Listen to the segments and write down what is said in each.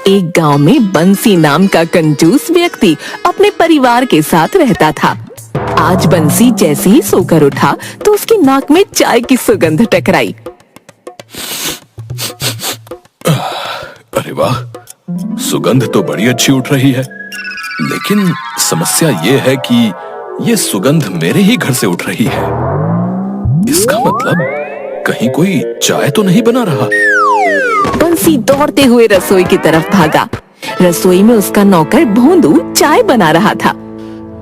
एक गांव में बंसी नाम का कंजूस व्यक्ति अपने परिवार के साथ रहता था। आज बंसी जैसे ही सोकर उठा तो उसकी नाक में चाय की सुगंध टकराई। अरे वाह, सुगंध तो बड़ी अच्छी उठ रही है, लेकिन समस्या ये है कि ये सुगंध मेरे ही घर से उठ रही है। इसका मतलब कहीं कोई चाय तो नहीं बना रहा। बंसी दौड़ते हुए रसोई की तरफ भागा। रसोई में उसका नौकर भोंदू चाय बना रहा था।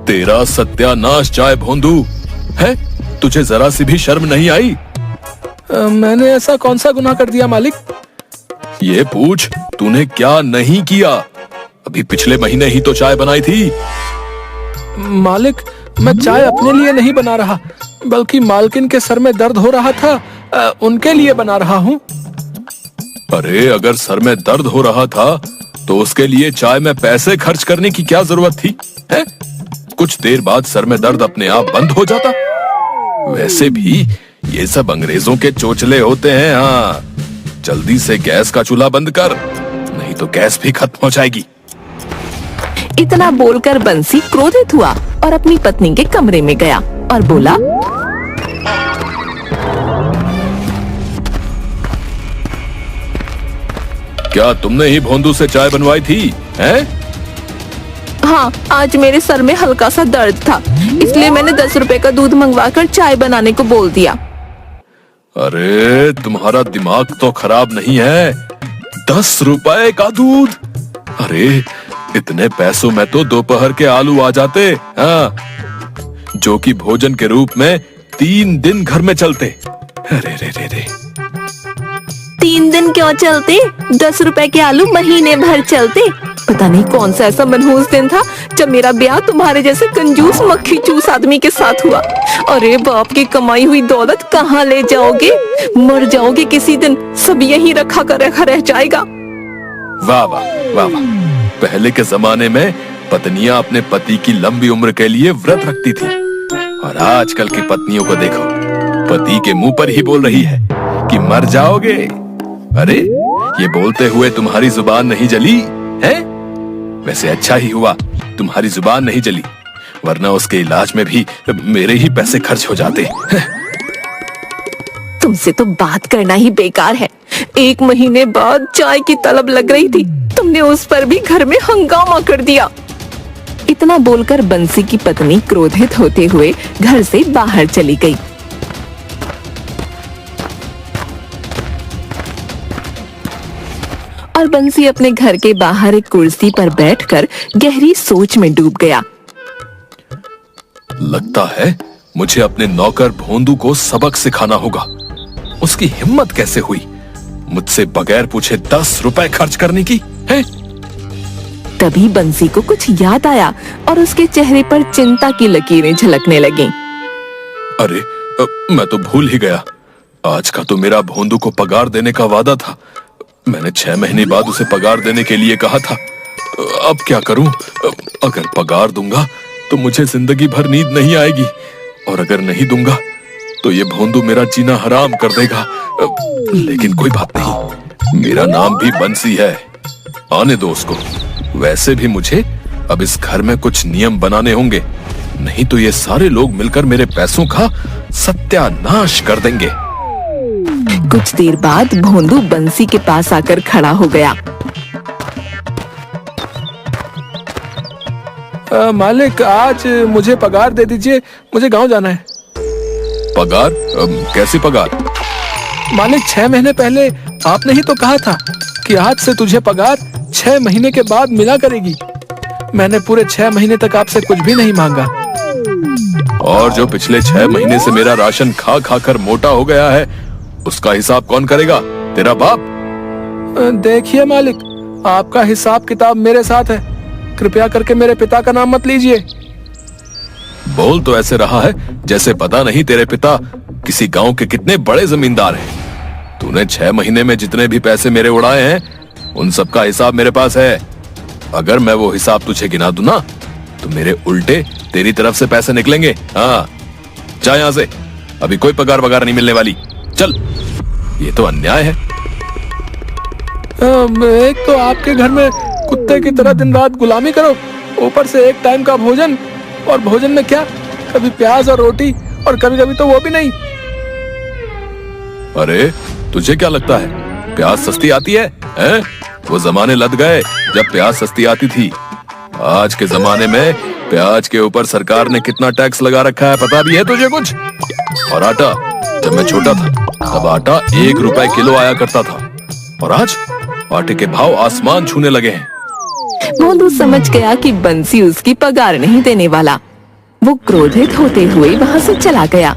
तेरा सत्यानाश चाय भोंदू है, तुझे जरा सी भी शर्म नहीं आई? मैंने ऐसा कौन सा गुनाह कर दिया मालिक? ये पूछ, तूने क्या नहीं किया? अभी पिछले महीने ही तो चाय बनाई थी। मालिक, मैं चाय अपने लिए नहीं बना रहा, बल्कि मालकिन के सर में दर्द हो रहा था, उनके लिए बना रहा हूँ। अरे अगर सर में दर्द हो रहा था तो उसके लिए चाय में पैसे खर्च करने की क्या जरूरत थी? है? कुछ देर बाद सर में दर्द अपने आप बंद हो जाता। वैसे भी ये सब अंग्रेजों के चोचले होते हैं। हाँ, जल्दी से गैस का चूल्हा बंद कर, नहीं तो गैस भी खत्म हो जाएगी। इतना बोलकर बंसी क्रोधित हुआ और अपनी पत्नी के कमरे में गया और बोला, क्या तुमने ही भोंदू से चाय बनवाई थी? हैं? हाँ, आज मेरे सर में हल्का सा दर्द था, इसलिए मैंने 10 रुपए का दूध मंगवाकर चाय बनाने को बोल दिया। अरे तुम्हारा दिमाग तो खराब नहीं है? 10 रुपए का दूध? अरे इतने पैसों में तो दोपहर के आलू आ जाते। हाँ, जो कि भोजन के रूप में 3 दिन घर में चलते। अरे रे रे रे। 3 दिन क्यों चलते? 10 रुपए के आलू महीने भर चलते। पता नहीं कौन सा ऐसा मनहूस दिन था जब मेरा ब्याह तुम्हारे जैसे कंजूस मक्खी चूस आदमी के साथ हुआ। अरे बाप की कमाई हुई दौलत कहाँ ले जाओगे? मर जाओगे किसी दिन, सब यहीं रखा रह जाएगा। वाह वाह वाह वाह। पहले के जमाने में पत्नियां अपने पति की लंबी उम्र के लिए व्रत रखती थी, और आजकल की पत्नियों को देखो, पति के मुंह पर ही बोल रही है कि मर जाओगे। अरे ये बोलते हुए तुम्हारी जुबान नहीं जली है? वैसे अच्छा ही हुआ तुम्हारी जुबान नहीं जली, वरना उसके इलाज में भी मेरे ही पैसे खर्च हो जाते। तुमसे तो बात करना ही बेकार है। 1 महीने बाद चाय की तलब लग रही थी, तुमने उस पर भी घर में हंगामा कर दिया। इतना बोलकर बंसी की पत्नी क्रोधित होते हुए घर से बाहर चली गई। और बंसी अपने घर के बाहर एक कुर्सी पर बैठकर गहरी सोच में डूब गया। लगता है मुझे अपने नौकर भोंदू को सबक सिखाना होगा। उसकी हिम्मत कैसे हुई मुझसे बगैर पूछे 10 रुपए खर्च करने की? है? तभी बंसी को कुछ याद आया और उसके चेहरे पर चिंता की लकीरें झलकने लगीं। अरे मैं तो भूल ही गया, आज का तो मेरा भोंदू को पगार देने का वादा था। मैंने 6 महीने बाद उसे पगार देने के लिए कहा था। अब क्या करूं? अगर पगार दूंगा तो मुझे जिंदगी भर नींद नहीं आएगी, और अगर नहीं दूंगा तो ये भोंदू मेरा जीना हराम कर देगा। लेकिन कोई बात नहीं, मेरा नाम भी बंसी है, आने दो उसको। वैसे भी मुझे अब इस घर में कुछ नियम बनाने होंगे, नहीं तो ये सारे लोग मिलकर मेरे पैसों का सत्यानाश कर देंगे। कुछ देर बाद भोंदू बंसी के पास आकर खड़ा हो गया। मालिक, आज मुझे पगार दे दीजिए, मुझे गांव जाना है। पगार? कैसी पगार? मालिक, 6 महीने पहले आपने ही तो कहा था कि आज से तुझे पगार 6 महीने के बाद मिला करेगी। मैंने पूरे 6 महीने तक आपसे कुछ भी नहीं मांगा। और जो पिछले 6 महीने से मेरा राशन खा खा कर मोटा हो गया है, उसका हिसाब कौन करेगा? तेरा बाप? देखिए मालिक, आपका हिसाब किताब मेरे साथ है, कृपया करके मेरे पिता का नाम मत लीजिए। बोल तो ऐसे रहा है जैसे पता नहीं तेरे पिता किसी गांव के कितने बड़े जमींदार हैं। तूने 6 महीने में जितने भी पैसे मेरे उड़ाए हैं, उन सब का हिसाब मेरे पास है। अगर मैं वो हिसाब तुझे गिना दूं ना, तो मेरे उल्टे तेरी तरफ से पैसे निकलेंगे। हाँ, जा यहां से, अभी कोई पगार वगार नहीं मिलने वाली। चल, ये तो अन्याय है। एक तो आपके घर में कुत्ते की तरह दिन रात गुलामी करो, ऊपर से एक टाइम का भोजन, और भोजन में क्या, कभी प्याज और रोटी, और कभी कभी तो वो भी नहीं। अरे तुझे क्या लगता है प्याज सस्ती आती है, हैं? वो जमाने लद गए जब प्याज सस्ती आती थी। आज के जमाने में प्याज के ऊपर सरकार ने कितना टैक्स लगा रखा है पता भी है तुझे कुछ? और आटा, जब मैं छोटा था तब आटा 1 रुपए किलो आया करता था, और आज आटे के भाव आसमान छूने लगे हैं। भोंदू समझ गया कि बंसी उसकी पगार नहीं देने वाला। वो क्रोधित होते हुए वहां से चला गया।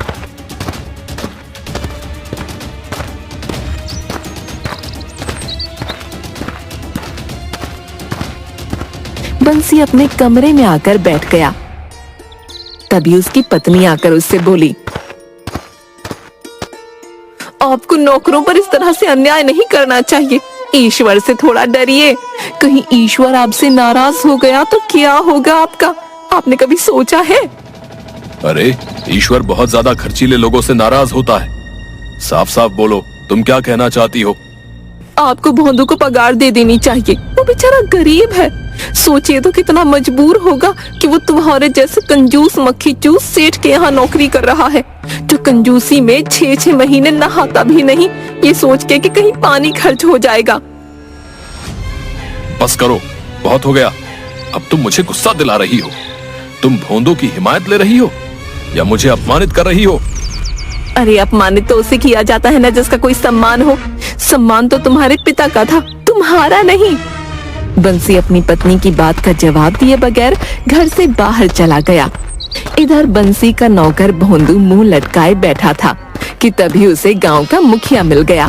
बंसी अपने कमरे में आकर बैठ गया। तभी उसकी पत्नी आकर उससे बोली, आपको नौकरों पर इस तरह से अन्याय नहीं करना चाहिए। ईश्वर से थोड़ा डरिए, कहीं ईश्वर आपसे नाराज हो गया तो क्या होगा आपका, आपने कभी सोचा है? अरे ईश्वर बहुत ज्यादा खर्चीले लोगों से नाराज होता है। साफ साफ बोलो, तुम क्या कहना चाहती हो? आपको भोंदू को पगार दे देनी चाहिए। वो बेचारा गरीब है, सोचिए तो कितना मजबूर होगा कि वो तुम्हारे जैसे कंजूस मक्खी चूस सेठ के यहाँ नौकरी कर रहा है, जो कंजूसी में 6-6 महीने नहाता भी नहीं, ये सोच के कि कहीं पानी खर्च हो जाएगा। बस करो, बहुत हो गया। अब तुम मुझे गुस्सा दिला रही हो। तुम भोंदू की हिमायत ले रही हो या मुझे अपमानित कर रही हो? अरे अपमानित तो उसे किया जाता है ना जिसका कोई सम्मान हो। सम्मान तो तुम्हारे पिता का था, तुम्हारा नहीं। बंसी अपनी पत्नी की बात का जवाब दिए बगैर घर से बाहर चला गया। इधर बंसी का नौकर भोंदू मुंह लटकाए बैठा था कि तभी उसे गांव का मुखिया मिल गया।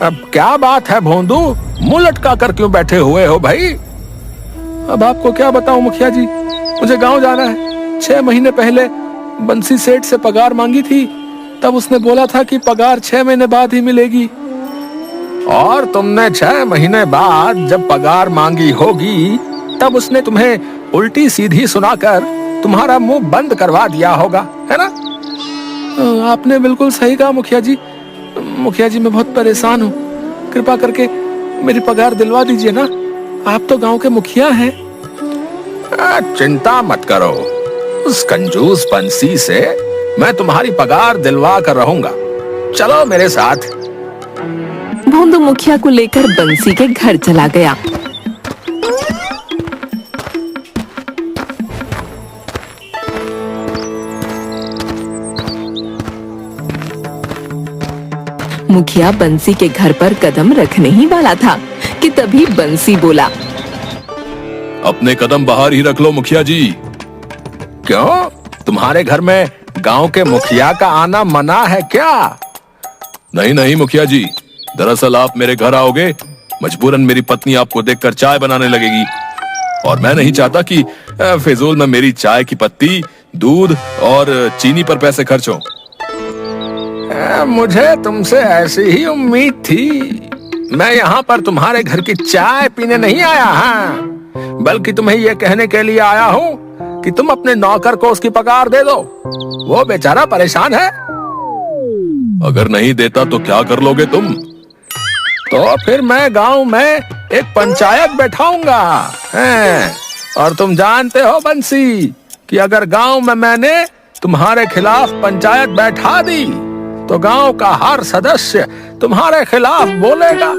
अब क्या बात है भोंदू, मुंह लटका कर क्यों बैठे हुए हो भाई? अब आपको क्या बताऊं मुखिया जी, मुझे गांव जाना है। 6 महीने पहले बंसी सेठ से पगार मांगी थी, तब उसने बोला था कि पगार 6 महीने बाद ही मिलेगी। और तुमने 6 महीने बाद जब पगार मांगी होगी, तब उसने तुम्हें उल्टी सीधी सुनाकर तुम्हारा मुंह बंद करवा दिया होगा, है ना? आपने बिल्कुल सही कहा मुखिया जी। मुखिया जी मैं बहुत परेशान हूँ, कृपा करके मेरी पगार दिलवा दीजिए ना, आप तो गांव के मुखिया हैं। चिंता मत करो, उस कंजूस बंसी से मैं तुम्हारी पगार दिलवा कर रहूंगा। चलो मेरे साथ। भोंदू मुखिया को लेकर बंसी के घर चला गया। मुखिया बंसी के घर पर कदम रखने ही वाला था कि तभी बंसी बोला, अपने कदम बाहर ही रख लो मुखिया जी। क्यों, तुम्हारे घर में गांव के मुखिया का आना मना है क्या? नहीं नहीं मुखिया जी, दरअसल आप मेरे घर आओगे, मजबूरन मेरी पत्नी आपको देखकर चाय बनाने लगेगी, और मैं नहीं चाहता कि फिजूल में मेरी चाय की पत्ती, दूध और चीनी पर पैसे खर्च हो। मुझे तुमसे ऐसी ही उम्मीद थी। मैं यहाँ पर तुम्हारे घर की चाय पीने नहीं आया हूँ, बल्कि तुम्हें ये कहने के लिए आया हूँ कि तुम अपने नौकर को उसकी पगार दे दो। वो बेचारा परेशान है। अगर नहीं देता तो क्या कर लोगे तुम? तो फिर मैं गांव में एक पंचायत बैठाऊंगा। और तुम जानते हो बंसी कि अगर गांव में मैंने तुम्हारे खिलाफ पंचायत बैठा दी तो गांव का हर सदस्य तुम्हारे खिलाफ बोलेगा।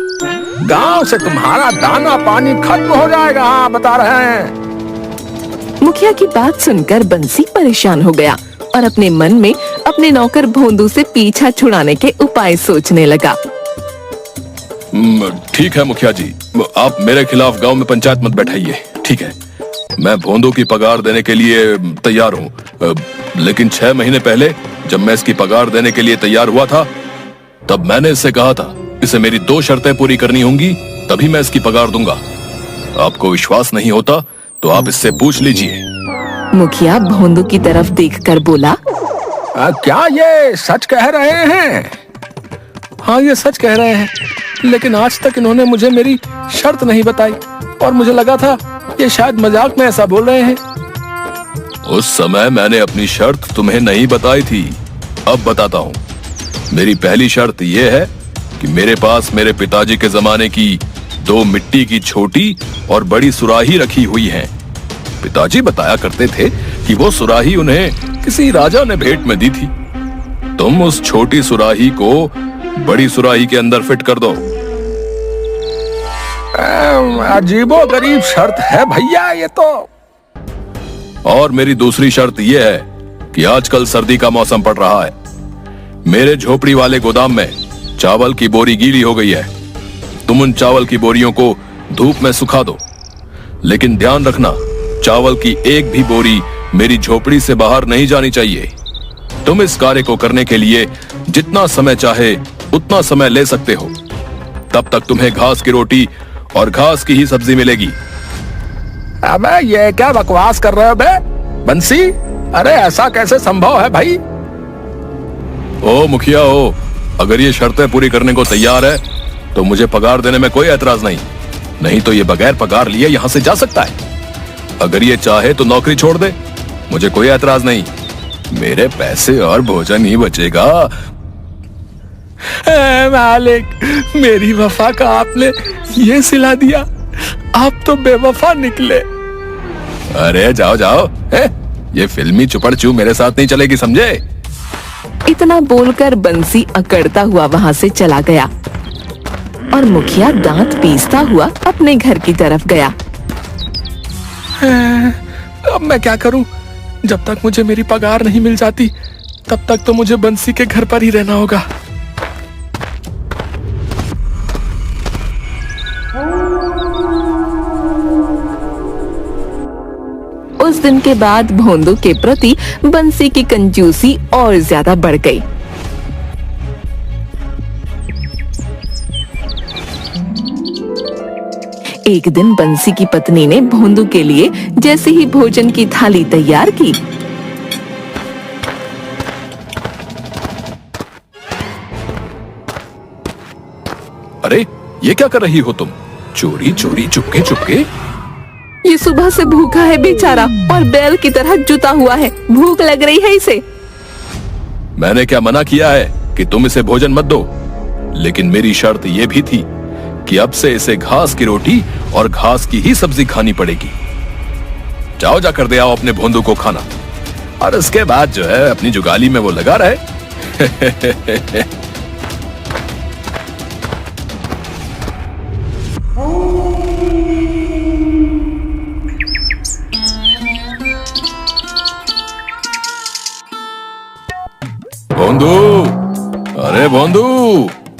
गांव से तुम्हारा दाना पानी खत्म हो जाएगा। हाँ, बता रहे हैं। मुखिया की बात सुनकर बंसी परेशान हो गया और अपने मन में अपने नौकर भोंदू से पीछा छुड़ाने के उपाय सोचने लगा। ठीक है मुखिया जी, आप मेरे खिलाफ गांव में पंचायत मत बैठाइए, ठीक है? मैं भोंदू की पगार देने के लिए तैयार हूँ, लेकिन 6 महीने पहले जब मैं इसकी पगार देने के लिए तैयार हुआ था, तब मैंने इससे कहा था इसे मेरी 2 शर्तें पूरी करनी होंगी, तभी मैं इसकी पगार दूंगा। आपको विश्वास नहीं होता तो आप इससे पूछ लीजिए। मुखिया भोंदू की तरफ देखकर बोला, क्या ये सच कह रहे हैं? हाँ, ये सच कह रहे हैं, लेकिन आज तक इन्होंने मुझे मेरी शर्त नहीं बताई और मुझे लगा था ये शायद मजाक में ऐसा बोल रहे हैं। उस समय मैंने अपनी शर्त तुम्हें नहीं बताई थी, अब बताता हूँ। मेरी पहली शर्त यह है कि मेरे पास मेरे पिताजी के जमाने की 2 मिट्टी की छोटी और बड़ी सुराही रखी हुई हैं। पिताजी बताया करते थे कि वो सुराही उन्हें किसी राजा ने भेंट में दी थी। तुम उस छोटी सुराही को बड़ी सुराही के अंदर फिट कर दो। अजीबो गरीब शर्त है भैया ये तो। और मेरी दूसरी शर्त यह है कि आजकल सर्दी का मौसम पड़ रहा है। मेरे झोपड़ी वाले गोदाम में चावल की बोरी गीली हो गई है। तुम उन चावल की बोरियों को धूप में सुखा दो, लेकिन ध्यान रखना चावल की एक भी बोरी मेरी झोपड़ी से बाहर नहीं जानी चाहिए। तुम इस कार्य को करने के लिए जितना समय चाहे उतना समय ले सकते हो। तब तक तुम्हें घास की रोटी और घास की ही सब्जी मिलेगी। अबे ये क्या बकवास कर रहे हो बे बंसी? अरे ऐसा कैसे संभव है भाई? ओ मुखिया हो, अगर ये शर्तें पूरी करने को तैयार है तो मुझे पगार देने में कोई एतराज नहीं तो ये बगैर पगार लिए यहाँ से जा सकता है। अगर ये चाहे तो नौकरी छोड़ दे, मुझे कोई एतराज नहीं। मेरे पैसे और भोजन ही बचेगा। मालिक, मेरी वफा का आपने ये सिला दिया। आप तो बेवफा निकले। अरे जाओ जाओ, ये फिल्मी चुपड़चू मेरे साथ नहीं चलेगी, समझे? इतना बोलकर बंसी अकड़ता हुआ वहां से चला गया और मुखिया दांत पीसता हुआ अपने घर की तरफ गया। अब मैं क्या करूं? जब तक मुझे मेरी पगार नहीं मिल जाती तब तक तो मुझे बंसी के घर पर ही रहना होगा। उस दिन के बाद भोंदू के प्रति बंसी की कंजूसी और ज्यादा बढ़ गई। एक दिन बंसी की पत्नी ने भोंदू के लिए जैसे ही भोजन की थाली तैयार की, अरे ये क्या कर रही हो तुम? चोरी चोरी चुपके चुपके? ये सुबह से भूखा है बेचारा और बैल की तरह जुता हुआ है। भूख लग रही है इसे। मैंने क्या मना किया है कि तुम इसे भोजन मत दो? लेकिन मेरी शर्त यह भी थी कि अब से इसे घास की रोटी और घास की ही सब्जी खानी पड़ेगी। जाओ जाकर दे आओ अपने भोंदू को खाना, और उसके बाद जो है अपनी जुगाली में वो लगा रहे। भोंदू, अरे भोंदू,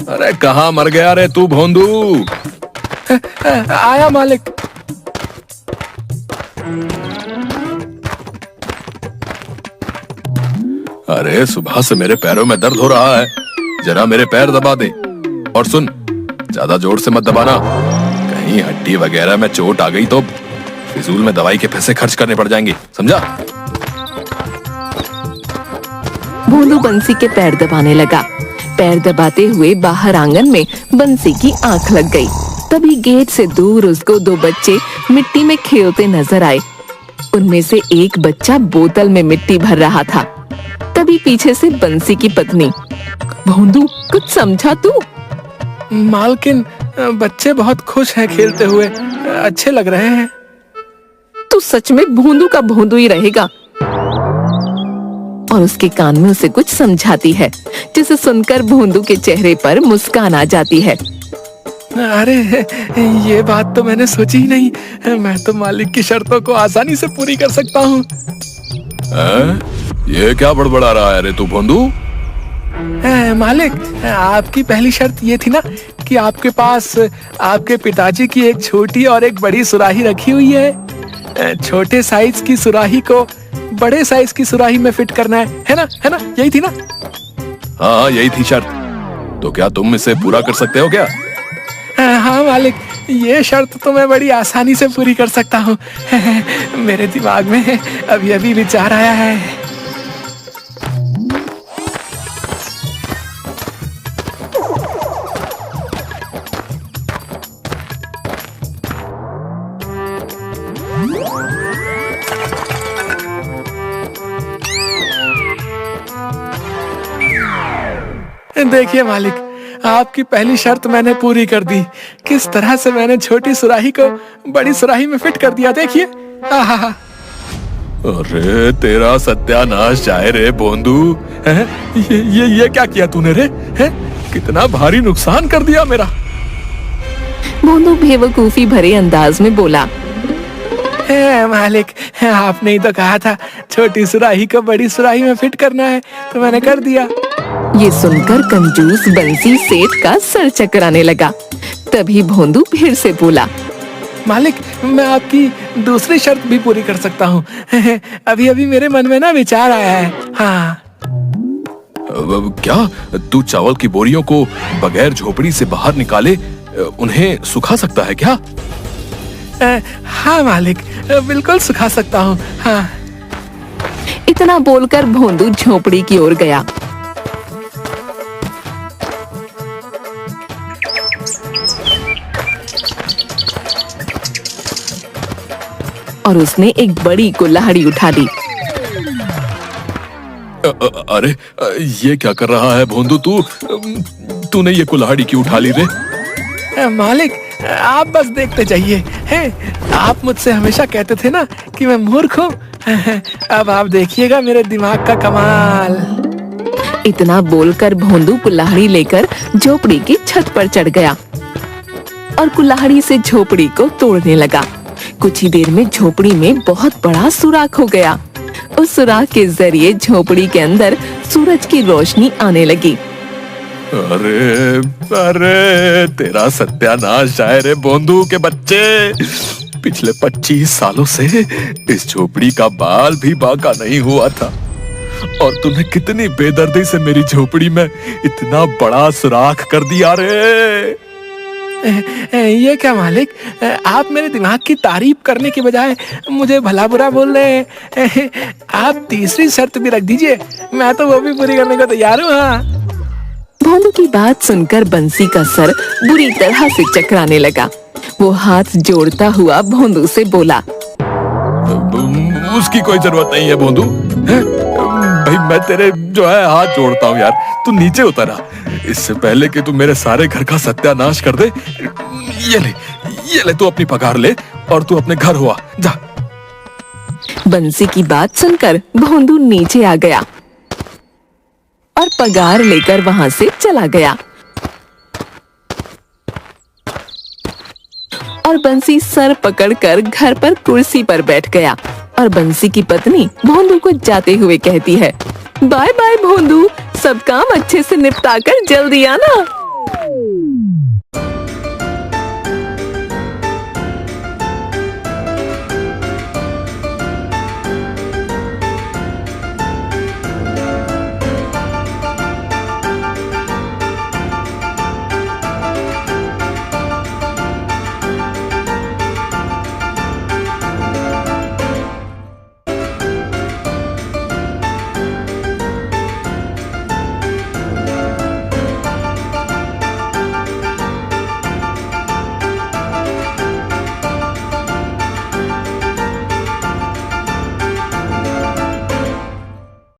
अरे कहाँ मर गया रे तू भोंदू? आया मालिक। अरे सुबह से मेरे पैरों में दर्द हो रहा है, जरा मेरे पैर दबा दे। और सुन, ज्यादा जोर से मत दबाना, कहीं हड्डी वगैरह में चोट आ गई तो फिजूल में दवाई के पैसे खर्च करने पड़ जाएंगे, समझा? भोंदू बंसी के पैर दबाने लगा। पैर दबाते हुए बाहर आंगन में बंसी की आंख लग गई। तभी गेट से दूर उसको 2 बच्चे मिट्टी में खेलते नजर आए। उनमें से एक बच्चा बोतल में मिट्टी भर रहा था। तभी पीछे से बंसी की पत्नी, भोंदू कुछ समझा तू? मालकिन, बच्चे बहुत खुश हैं खेलते हुए, अच्छे लग रहे हैं। तू सच में भोंदू का भोंदू ही रहेगा। और उसके कान में उसे कुछ समझाती है, जिसे सुनकर भोंदू के चेहरे पर मुस्कान आ जाती है। अरे ये बात तो मैंने सोची ही नहीं। मैं तो मालिक की शर्तों को आसानी से पूरी कर सकता हूँ। ये क्या बड़बड़ा रहा है रे तू भोंदू? मालिक, आपकी पहली शर्त ये थी ना कि आपके पास आपके पिताजी की एक छोटी और एक बड़ी सुराही रखी हुई है। छोटे साइज की सुराही को बड़े साइज की सुराही में फिट करना है ना? यही थी ना? हाँ यही थी शर्त। तो क्या तुम इसे पूरा कर सकते हो क्या? हाँ मालिक, ये शर्त तो मैं बड़ी आसानी से पूरी कर सकता हूँ। मेरे दिमाग में अभी अभी विचार आया है। देखिए मालिक, आपकी पहली शर्त मैंने पूरी कर दी। किस तरह से मैंने छोटी सुराही को बड़ी सुराही में फिट कर दिया, देखिए। आहा। अरे तेरा सत्यानाश जाए रे भोंदू। हैं? ये क्या किया तूने रे? हैं? कितना भारी नुकसान कर दिया मेरा। भोंदू बेवकूफी भरे अंदाज में बोला। मालिक, आपने ही तो कहा था छोटी सुराही को बड़ी सुराही में फिट करना है, तो मैंने कर दिया। ये सुनकर कंजूस बंसी सेठ का सर चकराने लगा। तभी भोंदू फिर से बोला। मालिक, मैं आपकी दूसरी शर्त भी पूरी कर सकता हूँ। अभी अभी मेरे मन में ना विचार आया है। हाँ। क्या तू चावल की बोरियों को बगैर झोपड़ी से बाहर निकाले उन्हें सुखा सकता है क्या? हाँ मालिक, बिल्कुल सुखा सकता हूँ। हाँ। इतना बोलकर भोंदू झोपड़ी की ओर गया। और उसने एक बड़ी कुल्हाड़ी उठा ली। अरे ये क्या कर रहा है भोंदू तू? तूने ये कुल्हाड़ी क्यों उठा ली रे? मालिक, आप बस देखते जाइए। हैं, आप मुझसे हमेशा कहते थे ना कि मैं मूर्ख हूँ। अब आप देखिएगा मेरे दिमाग का कमाल। इतना बोलकर भोंदू कुल्हाड़ी लेकर झोपड़ी की छत पर चढ़ गया और कुल्हाड़ी से झोपड़ी को तोड़ने लगा। कुछ ही देर में झोपड़ी में बहुत बड़ा सुराख हो गया। उस सुराख के जरिए झोपड़ी के अंदर सूरज की रोशनी आने लगी। अरे अरे तेरा सत्यानाश जाए रे भोंदू के बच्चे। पिछले 25 सालों से इस झोपड़ी का बाल भी बांका नहीं हुआ था और तूने कितनी बेदर्दी से मेरी झोपड़ी में इतना बड़ा सुराख कर दिया रे। ये क्या मालिक, आप मेरे दिमाग की तारीफ करने की बजाय मुझे भला बुरा बोल रहे हैं। आप तीसरी शर्त भी रख दीजिए, मैं तो वो भी पूरी करने को तैयार हूँ। हाँ। भोंदू की बात सुनकर बंसी का सर बुरी तरह से चकराने लगा। वो हाथ जोड़ता हुआ भोंदू से बोला। उसकी कोई जरूरत नहीं है भोंदू। भाई मैं तेरे जो है हाथ जोड़ता हूँ यार, तू नीचे उतर आ। इससे पहले कि तू मेरे सारे घर का सत्यानाश कर दे, ये ले तू अपनी पगार ले और तू अपने घर हुआ जा। बंसी की बात सुनकर भोंदू नीचे आ गया और पगार लेकर वहां से चला गया। और बंसी सर पकड़कर घर पर कुर्सी पर बैठ गया और बंसी की पत्नी भोंदू को जाते हुए कहती है, बाय बाय भोंदू, सब काम अच्छे से निपटाकर जल्दी आना।